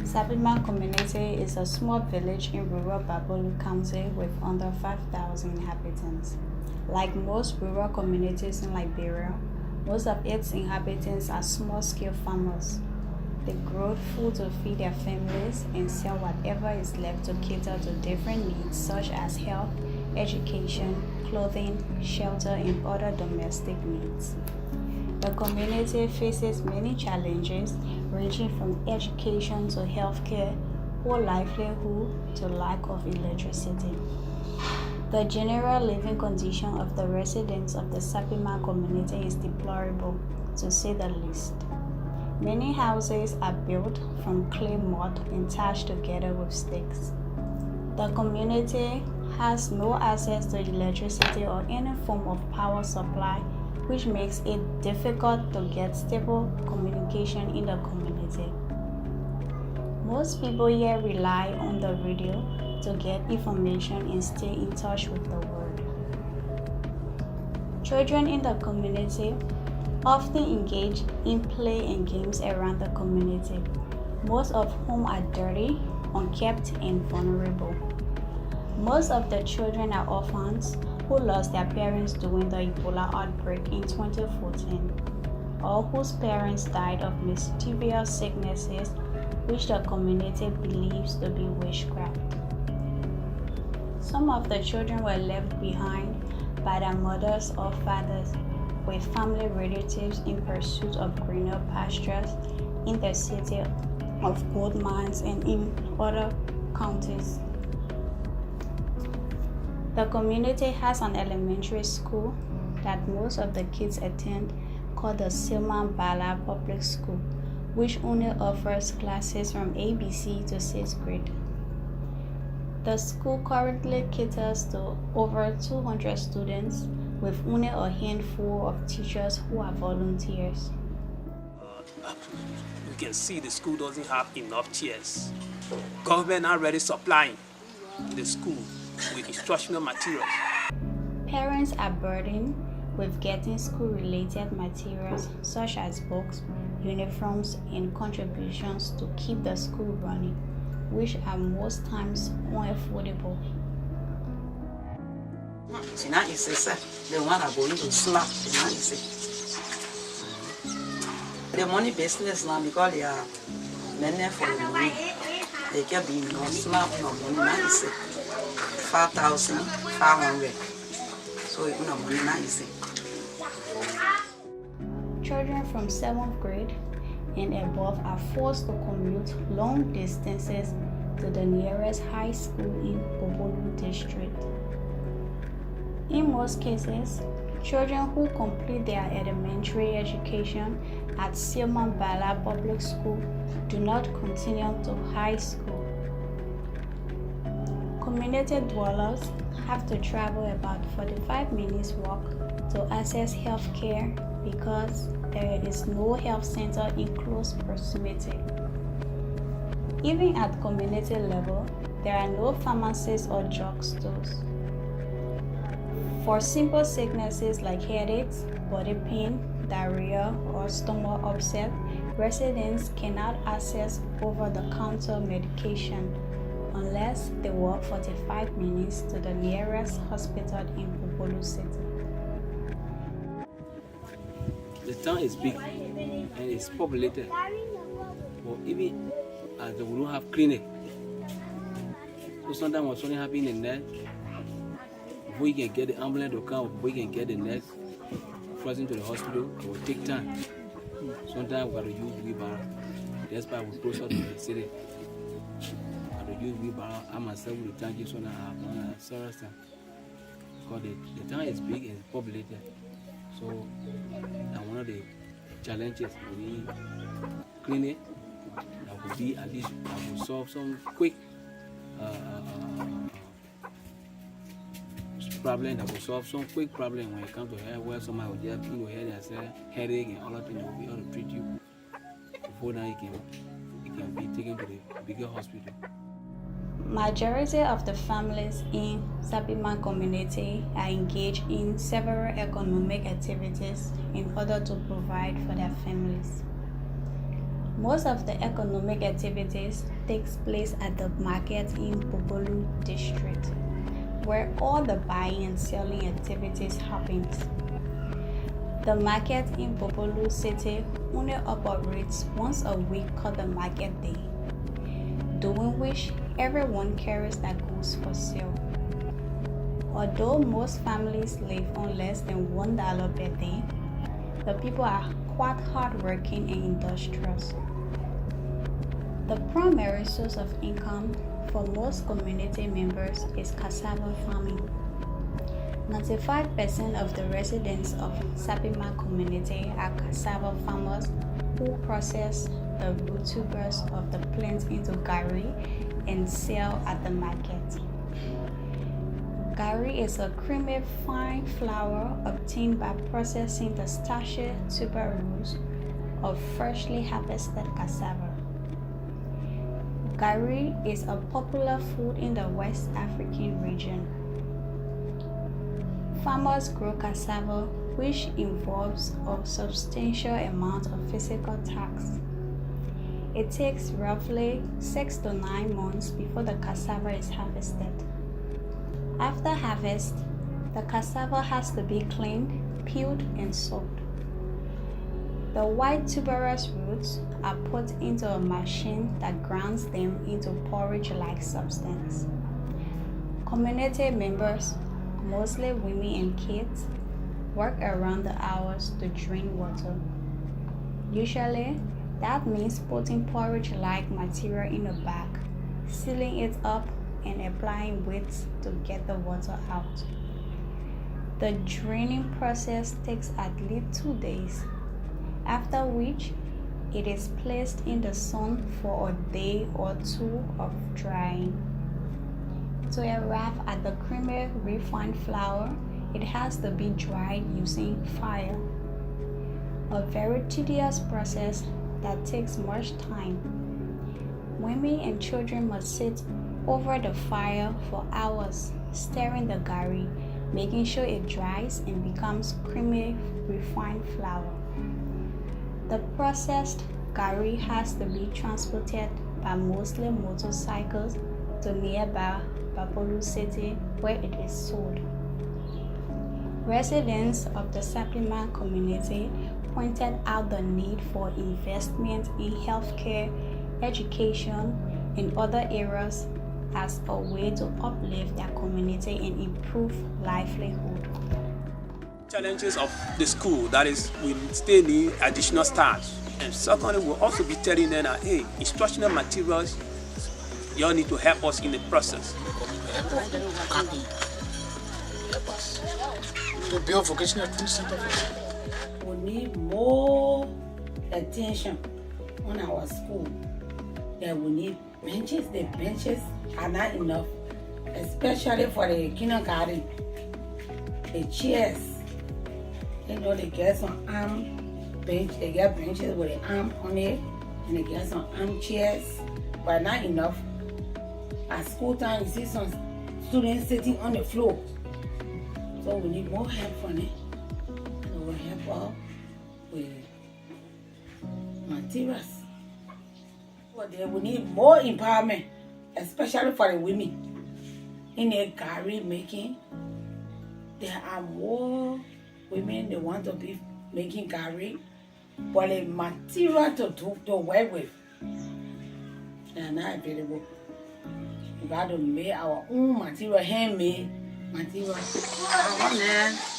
Sappimah Community is a small village in rural Babolu County with under 5,000 inhabitants. Like most rural communities in Liberia, most of its inhabitants are small-scale farmers. They grow food to feed their families and sell whatever is left to cater to different needs such as health, education, clothing, shelter, and other domestic needs. The community faces many challenges ranging from education to healthcare, poor livelihood to lack of electricity. The general living condition of the residents of the Sappimah community is deplorable, to say the least. Many houses are built from clay mud and attached together with sticks. The community has no access to electricity or any form of power supply, which makes it difficult to get stable communication in the community. Most people here rely on the radio to get information and stay in touch with the world. Children in the community often engage in play and games around the community, most of whom are dirty, unkept, and vulnerable. Most of the children are orphans who lost their parents during the Ebola outbreak in 2014, or whose parents died of mischievous sicknesses which the community believes to be witchcraft. Some of the children were left behind by their mothers or fathers with family relatives in pursuit of greener pastures in the city of gold mines and in other counties. The community has an elementary school that most of the kids attend called the Unvaluable Public School, which only offers classes from ABC to 6th grade. The school currently caters to over 200 students with only a handful of teachers who are volunteers. You can see the school doesn't have enough chairs. Government already supplying the school with instructional materials. Parents are burdened with getting school-related materials such as books, uniforms, and contributions to keep the school running, which are most times unaffordable. The one are going to slap, the money business now because they are many for the money. They can be no slap, no money, 5,500. So you know money nice. Children from 7th grade and above are forced to commute long distances to the nearest high school in Babolu district. In most cases, children who complete their elementary education at Unvaluable Public School do not continue to high school. Community dwellers have to travel about 45 minutes walk to access health care because there is no health center in close proximity. Even at community level, there are no pharmacies or drugstores. For simple sicknesses like headaches, body pain, diarrhea, or stomach upset, residents cannot access over-the-counter medication unless they walk 45 minutes to the nearest hospital in Babolu City. The town is big and it's populated, but even as they don't have clinic, so sometimes when something happens in the neck, before you can get the ambulance to come, before you can get the neck crossing to the hospital, it will take time. Sometimes we got to use wheelbarrow. That's why we're closer to the city. We got to use wheelbarrow. I myself will thank you so that I have done a serious time. Because the town is big and populated. So one of the challenges we need clinic that will be at least that will solve some quick problem, that will solve some quick problem when it comes to health, where somebody will just hear themselves headache and all that thing, will be able to treat you before now you can be taken to the bigger hospital. Majority of the families in Sappimah Community are engaged in several economic activities in order to provide for their families. Most of the economic activities takes place at the market in Bobolu district, where all the buying and selling activities happens. The market in Bobolu City only operates once a week called the market day, during which everyone carries their goods for sale. Although most families live on less than $1 per day, the people are quite hardworking and industrious. The primary source of income for most community members is cassava farming. 95% of the residents of Sappimah Community are cassava farmers who process the root tubers of the plant into gari and sell at the market. Gari is a creamy fine flour obtained by processing the starchy tuber roots of freshly harvested cassava. Gari is a popular food in the West African region. Farmers grow cassava, which involves a substantial amount of physical tasks. It takes roughly 6 to 9 months before the cassava is harvested. After harvest, the cassava has to be cleaned, peeled, and soaked. The white tuberous roots are put into a machine that grinds them into porridge-like substance. Community members, mostly women and kids, work around the hours to drain water. Usually, that means putting porridge-like material in a bag, sealing it up, and applying weights to get the water out. The draining process takes at least 2 days, after which it is placed in the sun for a day or two of drying. To arrive at the creamy refined flour, it has to be dried using fire, a very tedious process that takes much time. Women and children must sit over the fire for hours, stirring the gari, making sure it dries and becomes creamy refined flour. The processed gari has to be transported by mostly motorcycles to nearby Bobolu City, where it is sold. Residents of the Sappimah community pointed out the need for investment in healthcare, education, and other areas as a way to uplift their community and improve livelihood. Challenges of the school, that is, we still need additional staff. And secondly, we'll also be telling them that, hey, instructional materials, you all need to help us in the process. To build vocational food center. We need more attention on our school. That we need benches. The benches are not enough, especially for the kindergarten. The chairs, you know, they get some arm bench. They get benches with an arm on it, and they get some armchairs, but not enough. At school time, you see some students sitting on the floor. So we need more help from it. And we help out with materials. But we need more empowerment, especially for the women. In the gari making, there are more women that want to be making gari, but the material to work with, they are not available. We got to make our own material, handmade material.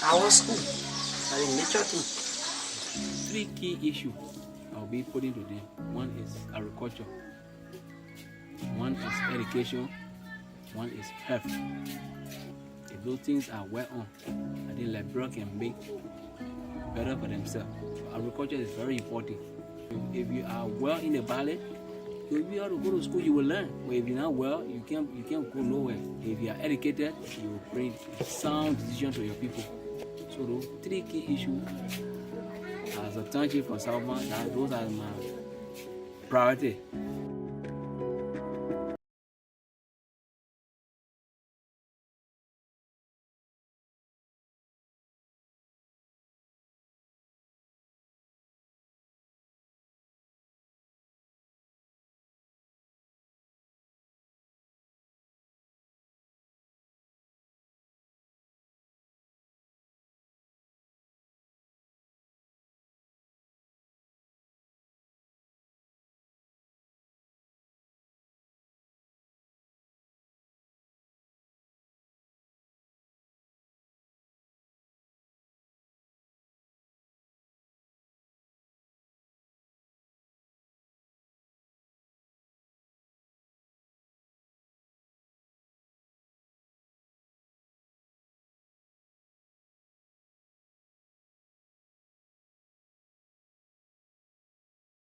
Our school, that is major thing. 3 key issues I'll be putting to them. One is agriculture, one is education, one is health. If those things are well on, I think Liberia can make better for themselves. So agriculture is very important. If you are well in the valley, you'll be able to go to school, you will learn. But if you're not well, you can't go nowhere. If you are educated, you will bring sound decisions to your people. So those 3 key issues, as a township for Sappimah, those are my priority.